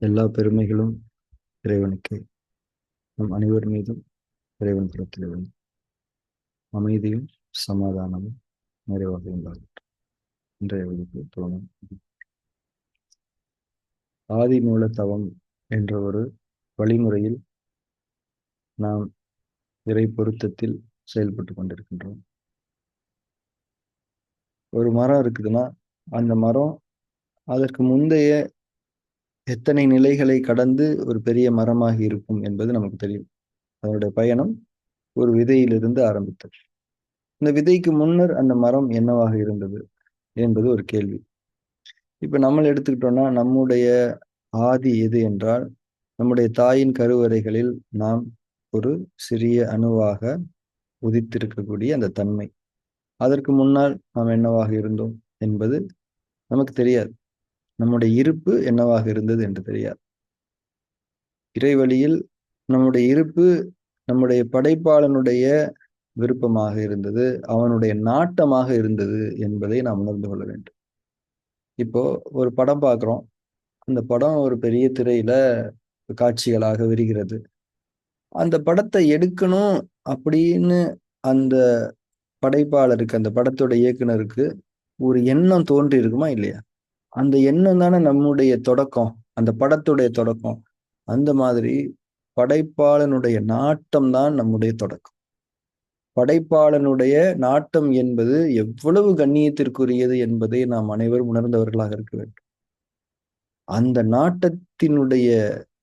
எல்லா பெருமைகளும் இறைவனுக்கே. நம் அனைவர் மீதும் இறைவன் புறத்தில் வேண்டும். அமைதியும் சமாதானமும் நிறைவாக உண்டாகட்டும். இன்றைய வகுப்பு தொடங்கும். ஆதி மூல தவம் என்ற ஒரு வழிமுறையில் நாம் இறை பொருத்தத்தில் செயல்பட்டு கொண்டிருக்கின்றோம். ஒரு மரம் இருக்குதுன்னா அந்த மரம் அதற்கு முந்தைய எத்தனை நிலைகளை கடந்து ஒரு பெரிய மரமாகி இருக்கும் என்பது நமக்கு தெரியும். அதனுடைய பயணம் ஒரு விதையிலிருந்து ஆரம்பித்தது. இந்த விதைக்கு முன்னர் அந்த மரம் என்னவாக இருந்தது என்பது ஒரு கேள்வி. இப்ப நம்ம எடுத்துக்கிட்டோம்னா நம்முடைய ஆதி எது என்றால், நம்முடைய தாயின் கருவறைகளில் நாம் ஒரு சிறிய அணுவாக உதித்திருக்கக்கூடிய அந்த தன்மை. அதற்கு முன்னால் நாம் என்னவாக இருந்தோம் என்பது நமக்கு தெரியாது. நம்முடைய இருப்பு என்னவாக இருந்தது என்று தெரியாது. இறைவழியில் நம்முடைய இருப்பு நம்முடைய படைப்பாளனுடைய விருப்பமாக இருந்தது, அவனுடைய நாட்டமாக இருந்தது என்பதை நாம் உணர்ந்து கொள்ள வேண்டும். இப்போ ஒரு படம் பார்க்குறோம். அந்த படம் ஒரு பெரிய திரையில காட்சிகளாக விரிகிறது. அந்த படத்தை எடுக்கணும் அப்படின்னு அந்த படைப்பாளருக்கு, அந்த படத்தோட இயக்குனருக்கு ஒரு எண்ணம் தோன்றி இருக்குமா இல்லையா? அந்த எண்ணம் தானே நம்முடைய தொடக்கம், அந்த படத்துடைய தொடக்கம். அந்த மாதிரி படைப்பாளனுடைய நாட்டம் தான் நம்முடைய தொடக்கம். படைப்பாளனுடைய நாட்டம் என்பது எவ்வளவு கண்ணியத்திற்குரியது என்பதை நாம் அனைவரும் உணர்ந்தவர்களாக இருக்க வேண்டும். அந்த நாட்டத்தினுடைய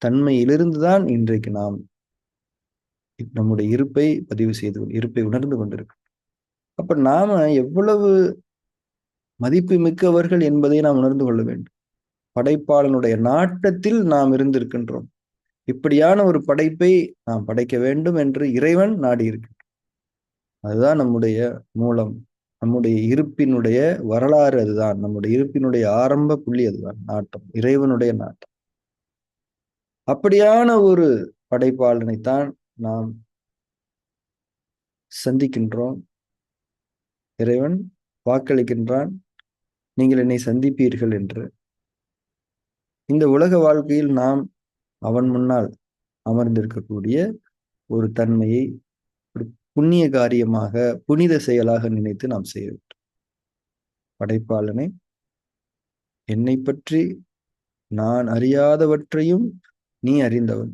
தன்மையிலிருந்து தான் இன்றைக்கு நாம் நம்முடைய இருப்பை பதிவு செய்து இருப்பை உணர்ந்து கொண்டிருக்கிறோம். அப்ப நாம எவ்வளவு மதிப்பு மிக்கவர்கள் என்பதை நாம் உணர்ந்து கொள்ள வேண்டும். படைப்பாளனுடைய நாட்டத்தில் நாம் இருந்திருக்கின்றோம். இப்படியான ஒரு படைப்பை நாம் படைக்க வேண்டும் என்று இறைவன் நாடி இருக்கு. அதுதான் நம்முடைய மூலம். நம்முடைய இருப்பினுடைய வரலாறு அதுதான். நம்முடைய இருப்பினுடைய ஆரம்ப புள்ளி அதுதான். நாட்டம், இறைவனுடைய நாட்டம். அப்படியான ஒரு படைப்பாளனைத்தான் நாம் சந்திக்கின்றோம். இறைவன் வாக்களிக்கின்றான், நீங்கள் என்னை சந்திப்பீர்கள் என்று. இந்த உலக வாழ்க்கையில் நாம் அவன் முன்னால் அமர்ந்திருக்கக்கூடிய ஒரு தன்மையை ஒரு புண்ணிய காரியமாக, புனித செயலாக நினைத்து நாம் செய்ய வேண்டும். படைப்பாளனை, என்னை பற்றி நான் அறியாதவற்றையும் நீ அறிந்தவன்.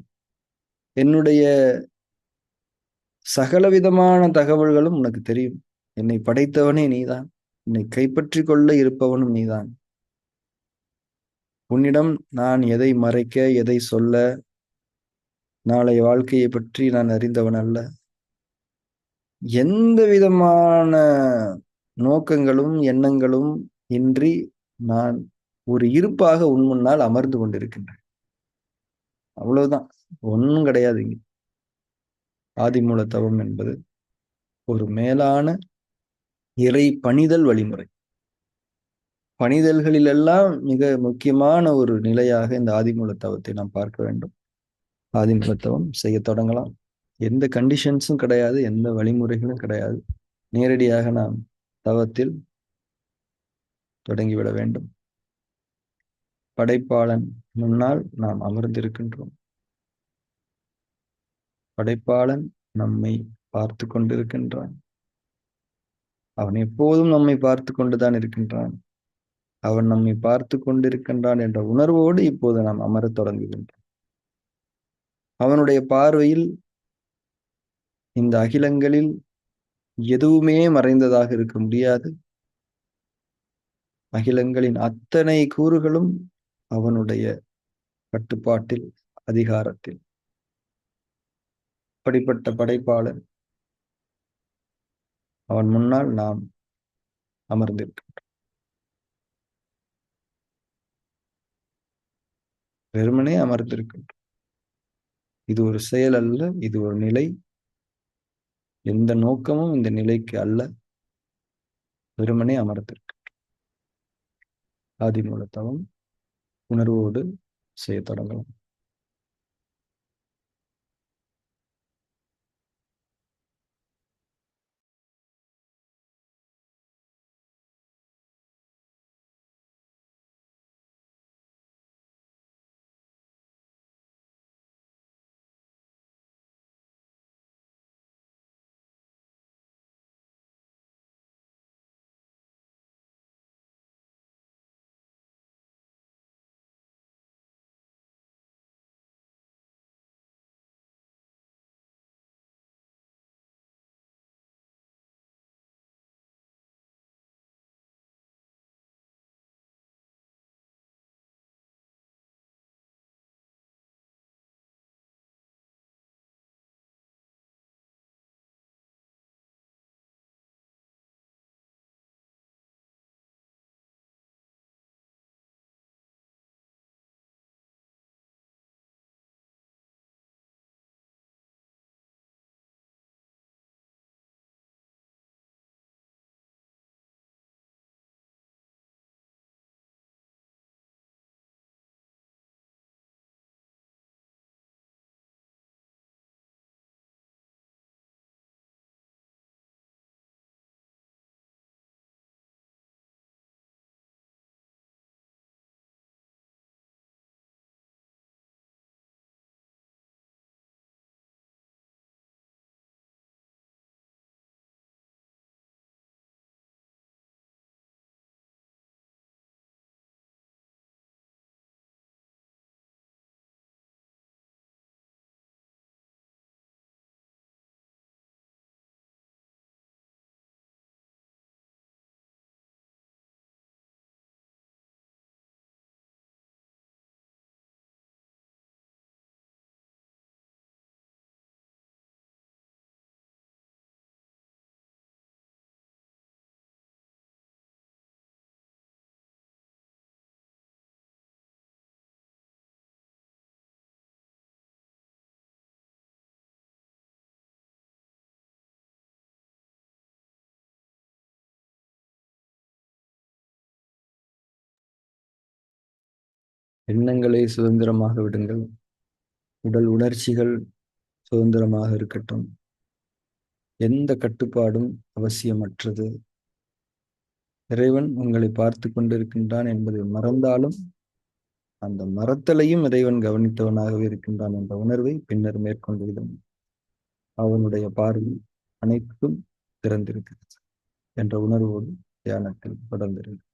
என்னுடைய சகலவிதமான தகவல்களும் உனக்கு தெரியும். என்னை படைத்தவனே நீதான். என்னை கைப்பற்றி கொள்ள இருப்பவனும் நீதான். உன்னிடம் நான் எதை மறைக்க, எதை சொல்ல, நாளைய வாழ்க்கையை பற்றி நான் அறிந்தவன் அல்ல. எந்த விதமான நோக்கங்களும் எண்ணங்களும் இன்றி நான் ஒரு இருப்பாக உன் முன்னால் அமர்ந்து கொண்டிருக்கின்றேன். அவ்வளவுதான், ஒன்றும் கிடையாது. இங்க ஆதிமூல தவம் என்பது ஒரு மேலான இறை பணிதல் வழிமுறை. பணிதல்களிலெல்லாம் மிக முக்கியமான ஒரு நிலையாக இந்த ஆதிமூல தவத்தை நாம் பார்க்க வேண்டும். ஆதிமூல தவம் செய்ய தொடங்கலாம். எந்த கண்டிஷன்ஸும் கிடையாது, எந்த வழிமுறைகளும் கிடையாது. நேரடியாக நாம் தவத்தில் தொடங்கிவிட வேண்டும். படைப்பாளன் முன்னால் நாம் அமர்ந்திருக்கின்றோம். படைப்பாளன் நம்மை பார்த்து கொண்டிருக்கின்றான். அவன் எப்போதும் நம்மை பார்த்து கொண்டுதான் இருக்கின்றான். அவன் நம்மை பார்த்து கொண்டிருக்கின்றான் என்ற உணர்வோடு இப்போது நாம் அமரத் தொடங்குகின்றோம். அவனுடைய பார்வையில் இந்த அகிலங்களில் எதுவுமே மறைந்ததாக இருக்க முடியாது. அகிலங்களின் அத்தனை கூறுகளும் அவனுடைய கட்டுப்பாட்டில், அதிகாரத்தில். அப்படிப்பட்ட படைப்பாளன் அவன் முன்னால் நாம் அமர்ந்திருக்கின்றோம். வெறுமனே அமர்ந்திருக்கின்றோம். இது ஒரு செயல் அல்ல, இது ஒரு நிலை. எந்த நோக்கமும் இந்த நிலைக்கு அல்ல. வெறுமனே அமர்ந்திருக்கின்றோம். ஆதிமூல தவம் உணர்வோடு செய்ய தொடங்கலாம். எண்ணங்களை சுதந்திரமாக விடுங்கள். உடல் உணர்ச்சிகள் சுதந்திரமாக இருக்கட்டும். எந்த கட்டுப்பாடும் அவசியமற்றது. இறைவன் உங்களை பார்த்து கொண்டிருக்கின்றான் என்பதை மறந்தாலும் அந்த மறத்தலையும் இறைவன் கவனித்தவனாகவே இருக்கின்றான் என்ற உணர்வை பின்னர் மேற்கொண்டுவிடும். அவனுடைய பார்வை அனைத்தும் திறந்திருக்கிறது என்ற உணர்வோடு தியானத்தில் தொடர்ந்திருக்கிறது.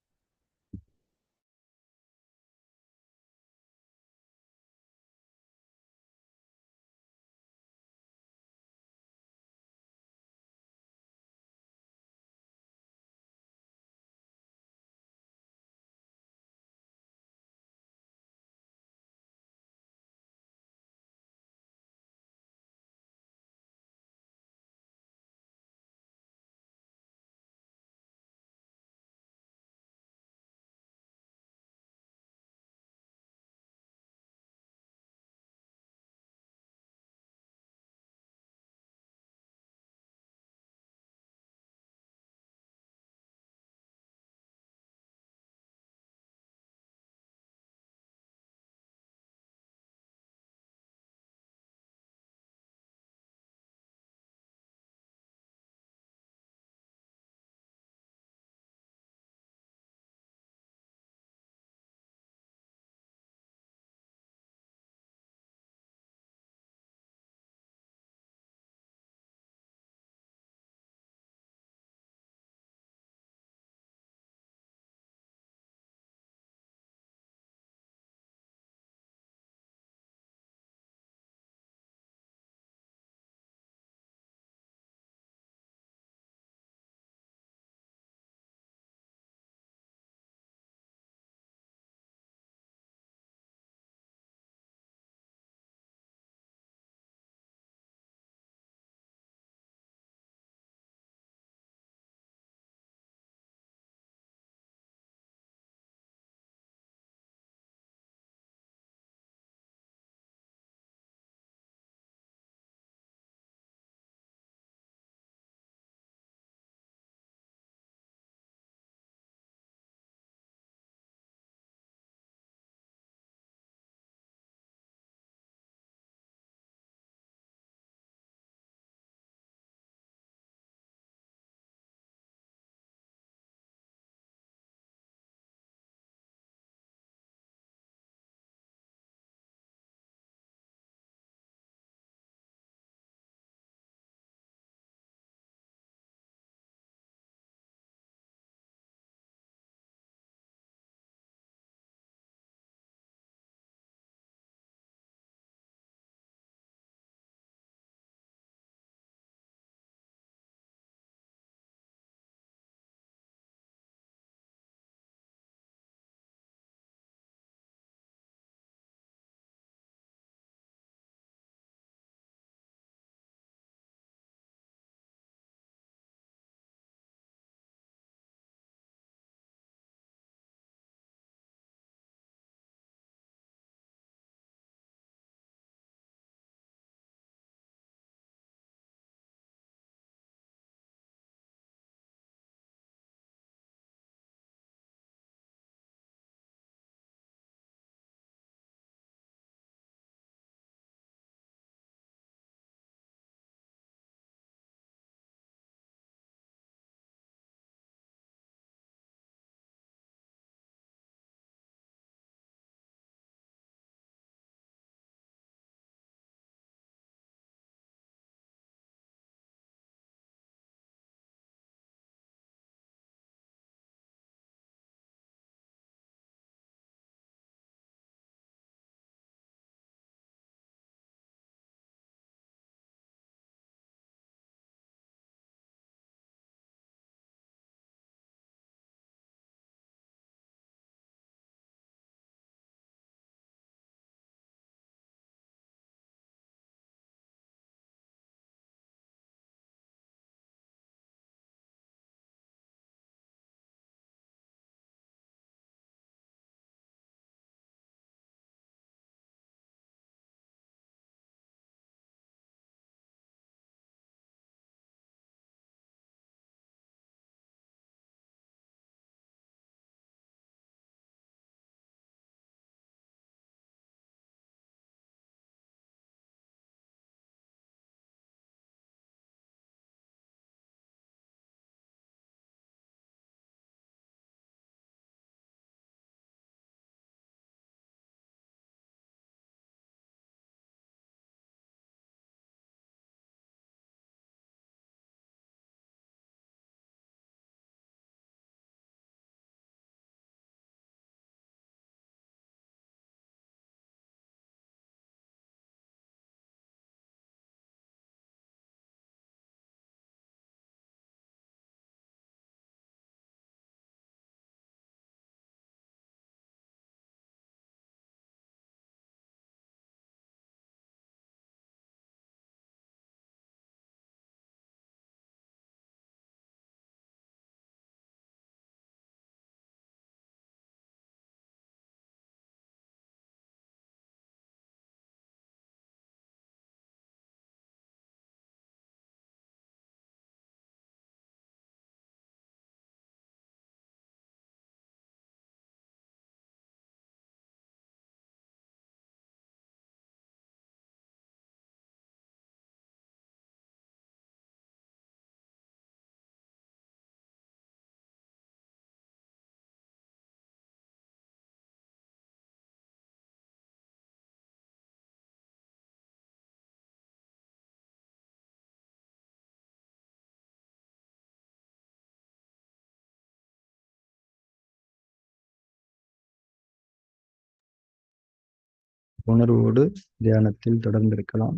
உணர்வோடு தியானத்தில் தொடர்ந்திருக்கலாம்.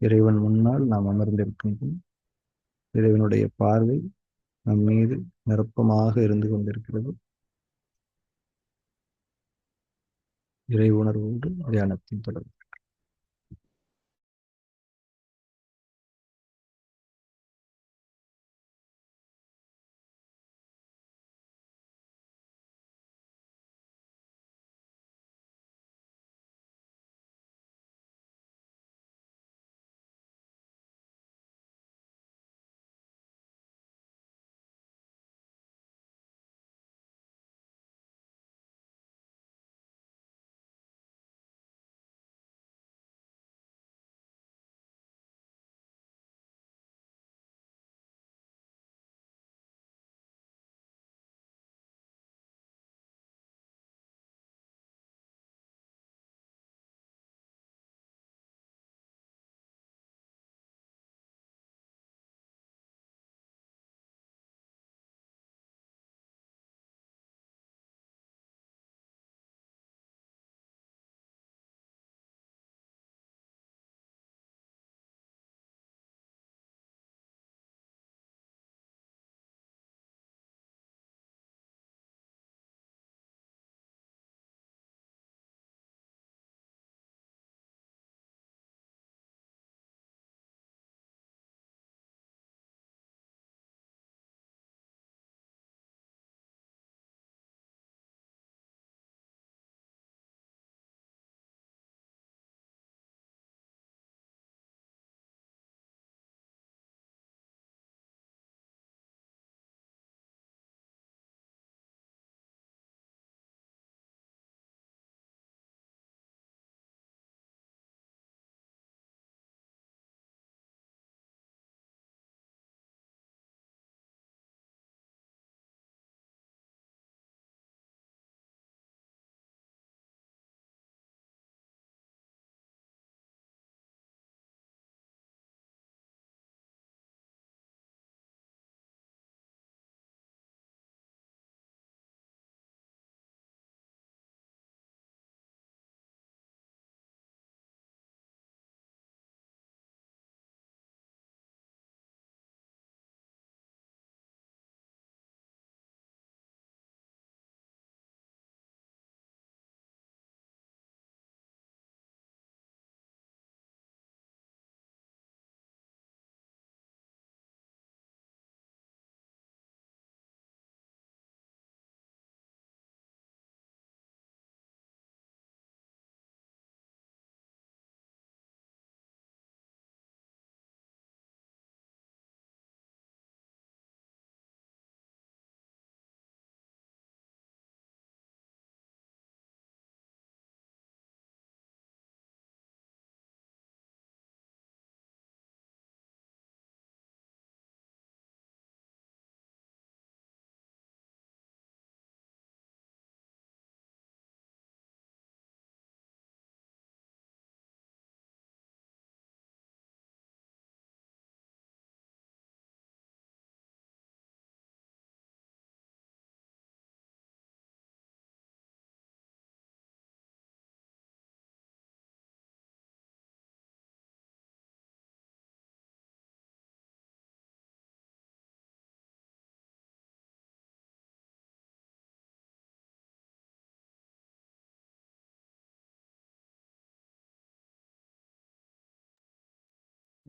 இறைவன் முன்னால் நாம் அமர்ந்திருக்கின்றோம். இறைவனுடைய பார்வை நம் மீது நிரப்பமாக இருந்து கொண்டிருக்கிறது. இறை உணர்வோடு தியானத்தில் தொடரும்.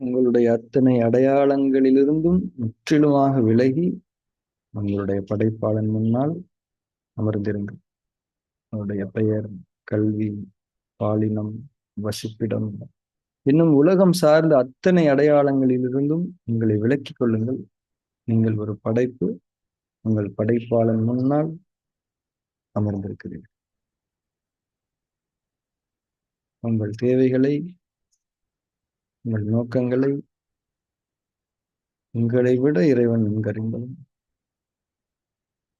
உங்களுடைய அத்தனை அடையாளங்களிலிருந்தும் முற்றிலுமாக விலகி உங்களுடைய படைப்பாளன் முன்னால் அமர்ந்திருங்கள். உங்களுடைய பெயர், கல்வி, பாலினம், வசிப்பிடம், இன்னும் உலகம் சார்ந்த அத்தனை அடையாளங்களிலிருந்தும் உங்களை விலக்கிக் கொள்ளுங்கள். நீங்கள் ஒரு படைப்பு, உங்கள் படைப்பாளன் முன்னால் அமர்ந்திருக்கிறீர்கள். உங்கள் தேவைகளை, உங்கள் நோக்கங்களை உங்களை விட இறைவன் நன்கறிந்தவன்.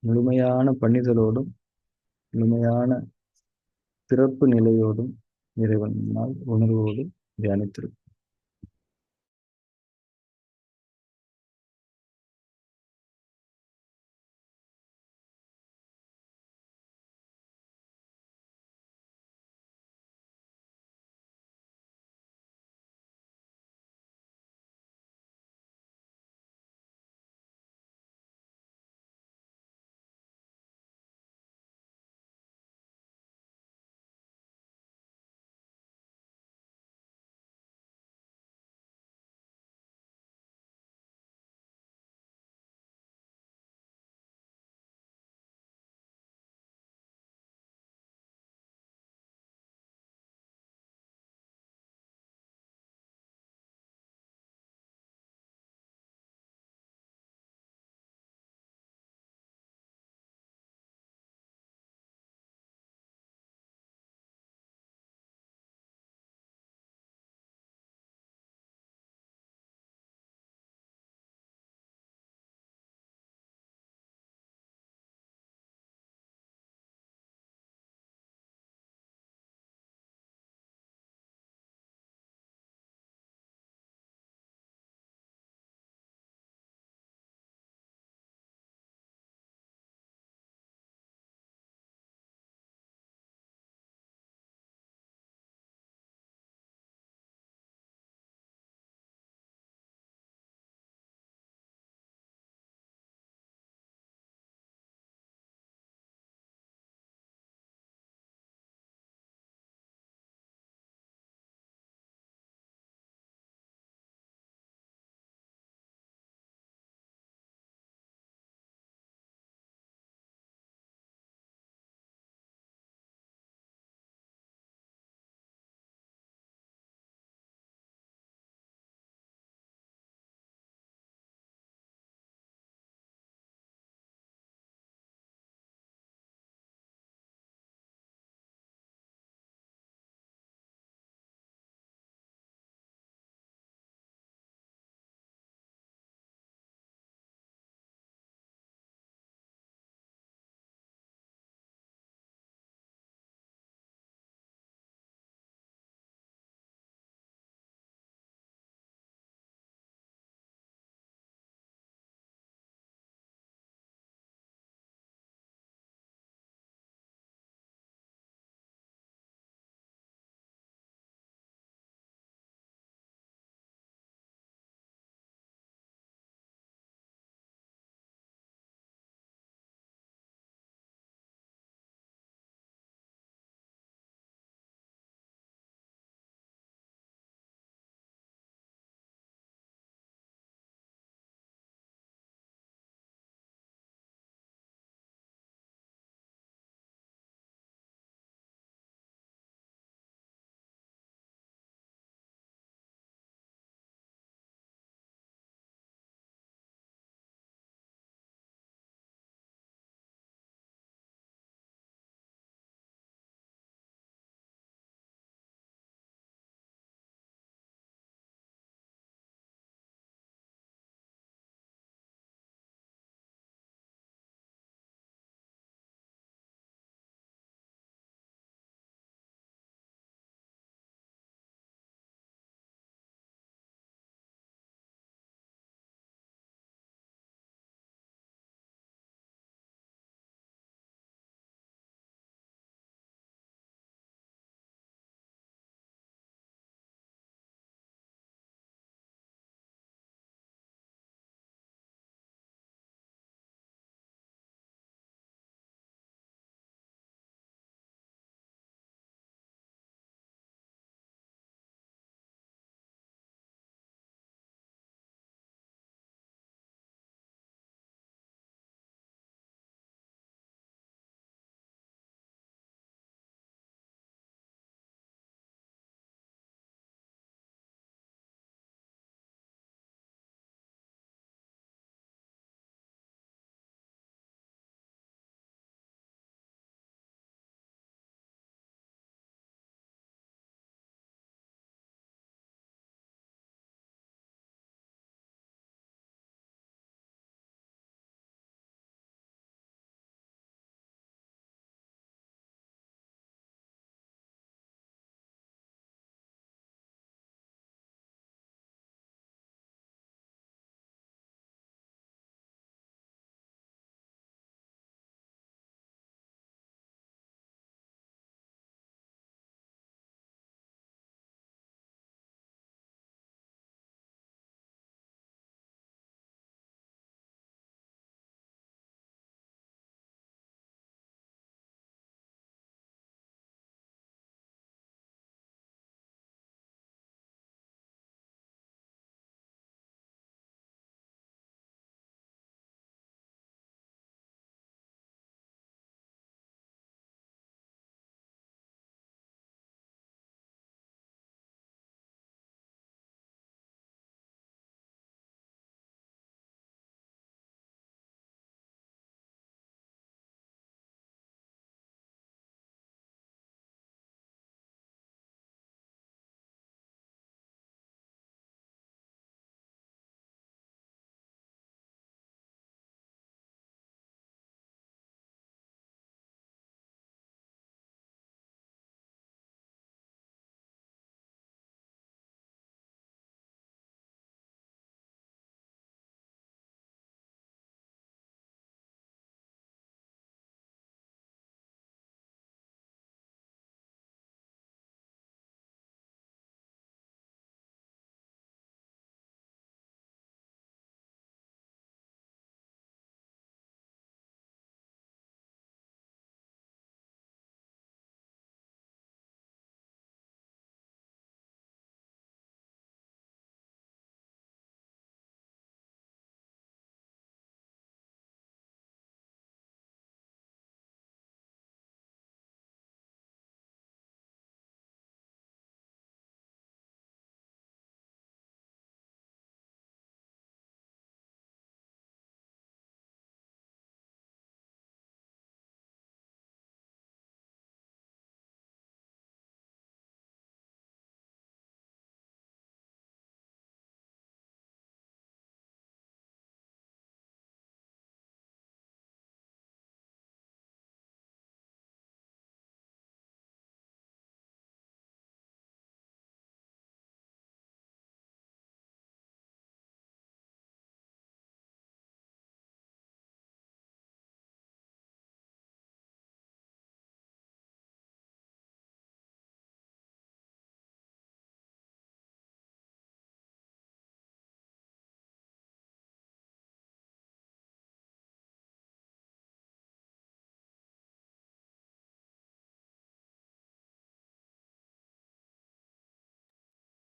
முழுமையான பணிதலோடும் முழுமையான சிறப்பு நிலையோடும் இறைவன் முன்னால் உணர்வோடும் தியானித்திருக்கும்.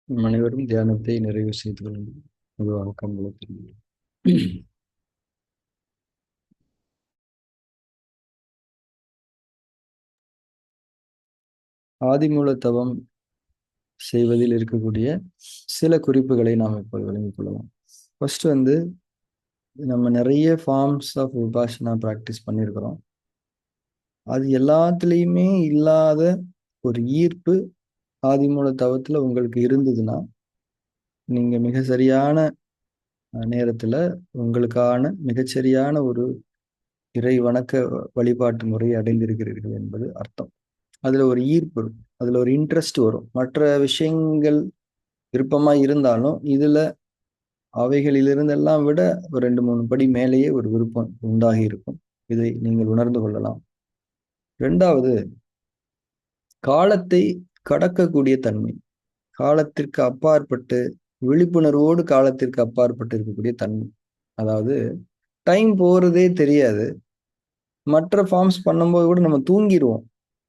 அனைவரும் தியானத்தை நிறைவு செய்து கொள்ளுங்கள். பொதுவாக கண்களை ஆதிமூல தவம் செய்வதில் இருக்கக்கூடிய சில குறிப்புகளை நாம் இப்போது விளங்கிக் கொள்ளலாம். ஃபர்ஸ்ட் நம்ம நிறைய ஃபார்ம்ஸ் ஆஃப் விபாஷனா ப்ராக்டிஸ் பண்ணியிருக்கிறோம். அது எல்லாத்துலேயுமே இல்லாத ஒரு ஈர்ப்பு ஆதிமூல தவத்தில் உங்களுக்கு இருந்ததுன்னா, நீங்கள் மிக சரியான நேரத்தில் உங்களுக்கான மிகச்சரியான ஒரு இறை வணக்க வழிபாட்டு முறையை அடைந்திருக்கிறீர்கள் என்பது அர்த்தம். அதில் ஒரு ஈர்ப்பு இருக்கும், அதில் ஒரு இன்ட்ரெஸ்ட் வரும். மற்ற விஷயங்கள் விருப்பமாக இருந்தாலும் இதில் அவைகளிலிருந்தெல்லாம் விட ஒரு 2-3 படி மேலேயே ஒரு விருப்பம் உண்டாகி இருக்கும். இதை நீங்கள் உணர்ந்து கொள்ளலாம். இரண்டாவது, காலத்தை கடக்கக்கூடிய தன்மை, காலத்திற்கு அப்பாற்பட்டு விழிப்புணர்வோடு காலத்திற்கு அப்பாற்பட்டு இருக்கக்கூடிய தன்மை. அதாவது டைம் போகிறதே தெரியாது. மற்ற ஃபார்ம்ஸ் பண்ணும்போது கூட நம்ம தூங்கிடுவோம்,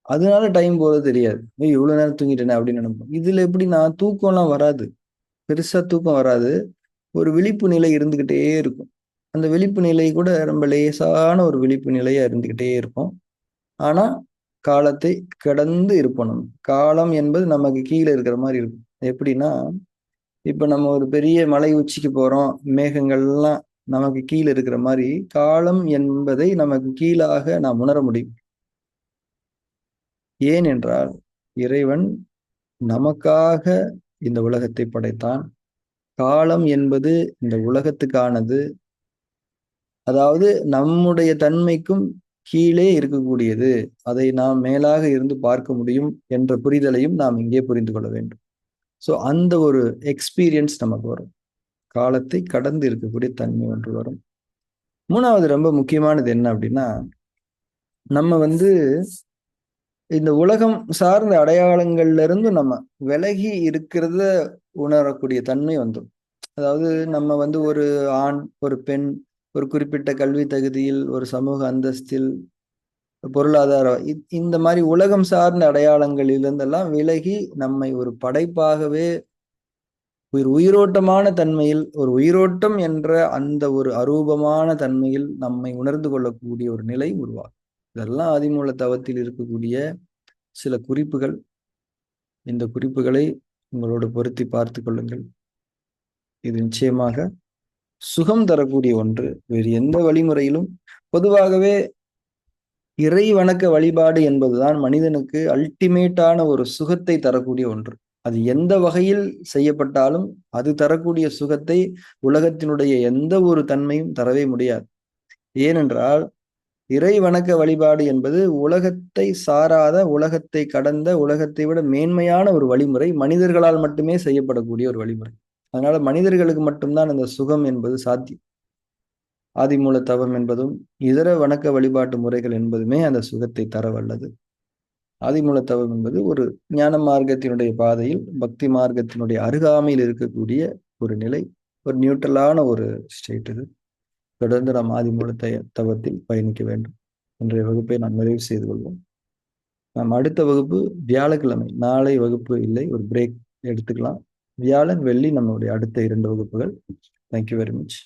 அதனால டைம் போகிறது தெரியாது. இவ்வளோ நேரம் தூங்கிட்டேனே அப்படின்னு நினைப்போம். இதில் எப்படின்னா தூக்கம்லாம் வராது, பெருசாக தூக்கம் வராது. ஒரு விழிப்பு நிலை இருந்துக்கிட்டே இருக்கும். அந்த விழிப்பு நிலை கூட ரொம்ப லேசான ஒரு விழிப்பு நிலையாக இருந்துக்கிட்டே இருக்கும். ஆனால் காலத்தை கடந்து இருப்போம். நம்ம காலம் என்பது நமக்கு கீழே இருக்கிற மாதிரி இருக்கும். எப்படின்னா, இப்போ நம்ம ஒரு பெரிய மலை உச்சிக்கு போகிறோம், மேகங்கள்லாம் நமக்கு கீழே இருக்கிற மாதிரி காலம் என்பதை நமக்கு கீழாக நாம் உணர முடியும். ஏனென்றால் இறைவன் நமக்காக இந்த உலகத்தை படைத்தான். காலம் என்பது இந்த உலகத்துக்கானது. அதாவது நம்முடைய தன்மைக்கும் கீழே இருக்கக்கூடியது. அதை நாம் மேலாக இருந்து பார்க்க முடியும் என்ற புரிதலையும் நாம் இங்கே புரிந்து கொள்ள வேண்டும். ஸோ அந்த ஒரு எக்ஸ்பீரியன்ஸ் நமக்கு வரும். காலத்தை கடந்து இருக்கக்கூடிய தன்மை ஒன்று வரும். மூணாவது ரொம்ப முக்கியமானது என்ன அப்படின்னா, நம்ம இந்த உலகம் சார்ந்த அடையாளங்கள்ல இருந்து நம்ம விலகி இருக்கிறத உணரக்கூடிய தன்மை வந்துடும். அதாவது நம்ம ஒரு ஆண், ஒரு பெண், ஒரு குறிப்பிட்ட கல்வி தகுதியில், ஒரு சமூக அந்தஸ்தில், பொருளாதார இந்த மாதிரி உலகம் சார்ந்த அடையாளங்களிலிருந்தெல்லாம் விலகி நம்மை ஒரு படைப்பாகவே உயிரோட்டமான தன்மையில், ஒரு உயிரோட்டம் என்ற அந்த ஒரு அரூபமான தன்மையில் நம்மை உணர்ந்து கொள்ளக்கூடிய ஒரு நிலை உருவாகும். இதெல்லாம் ஆதிமூல தவத்தில் இருக்கக்கூடிய சில குறிப்புகள். இந்த குறிப்புகளை உங்களோடு பொருத்தி பார்த்து கொள்ளுங்கள். இது நிச்சயமாக சுகம் தரக்கூடிய ஒன்று. வேறு எந்த வழிமுறையிலும் பொதுவாகவே இறை வணக்க வழிபாடு என்பதுதான் மனிதனுக்கு அல்டிமேட்டான ஒரு சுகத்தை தரக்கூடிய ஒன்று. அது எந்த வகையில் செய்யப்பட்டாலும் அது தரக்கூடிய சுகத்தை உலகத்தினுடைய எந்த ஒரு தன்மையும் தரவே முடியாது. ஏனென்றால் இறை வணக்க வழிபாடு என்பது உலகத்தை சாராத, உலகத்தை கடந்த, உலகத்தை விட மேன்மையான ஒரு வழிமுறை. மனிதர்களால் மட்டுமே செய்யப்படக்கூடிய ஒரு வழிமுறை. அதனால மனிதர்களுக்கு மட்டும்தான் அந்த சுகம் என்பது சாத்தியம். ஆதிமூல தவம் என்பதும் இதர வணக்க வழிபாட்டு முறைகள் என்பதுமே அந்த சுகத்தை தர வல்லது. ஆதிமூல தவம் என்பது ஒரு ஞான மார்க்கத்தினுடைய பாதையில், பக்தி மார்க்கத்தினுடைய அருகாமையில் இருக்கக்கூடிய ஒரு நிலை, ஒரு நியூட்ரலான ஒரு ஸ்டேட். இது தொடர்ந்து நாம் ஆதிமூல தவத்தில் பயணிக்க வேண்டும். இன்றைய வகுப்பை நாம் நிறைவு செய்து கொள்வோம். நாம் அடுத்த வகுப்பு வியாழக்கிழமை, நாளை வகுப்பு இல்லை, ஒரு பிரேக் எடுத்துக்கலாம். வியாழன், வெள்ளி நம்மளுடைய அடுத்த 2 வகுப்புகள். Thank you very much.